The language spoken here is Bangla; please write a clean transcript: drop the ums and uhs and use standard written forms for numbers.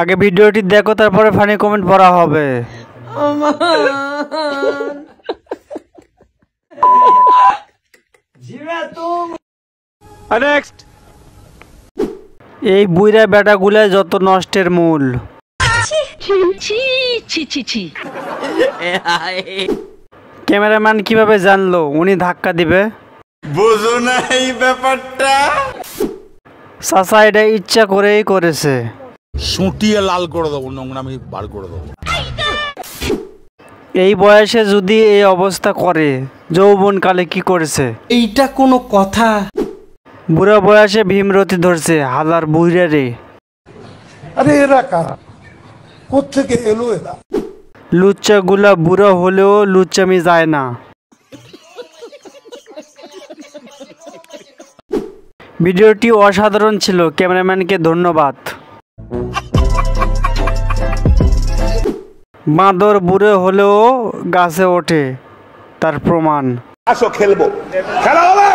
আগে ভিডিওটি দেখো, তারপরে ফানি কমেন্ট পড়া হবে। নেক্সট। এই বুইরা বেটাগুলা যত নষ্টের মূল। ক্যামেরাম্যান কিভাবে জানলো উনি ধাক্কা দিবে? বুঝো না এই ব্যাপারটা। চাচা এটা ইচ্ছা করেই করেছে। সুটিয়ে লাল করে দেবো, নোংরামি বার করে দেবো। এই বয়সে যদি এই অবস্থা করে, যৌবনকালে কি করেছে? এইটা কোনো কথা? বুড়া বয়সে ভীমরতি ধরছে, হাজার বুইরা রে। আরে এরা কারা? কোত্থেকে এলো এরা? লুচ্চা গুলা বুড়া হলেও লুচ্চামি যায় না। ভিডিওটি অসাধারণ ছিল, ক্যামেরাম্যানকে ধন্যবাদ। বাঁদর বুড়ো হলেও গাছে ওঠে, তার প্রমাণ। আসো খেলবো, খেলা হবে।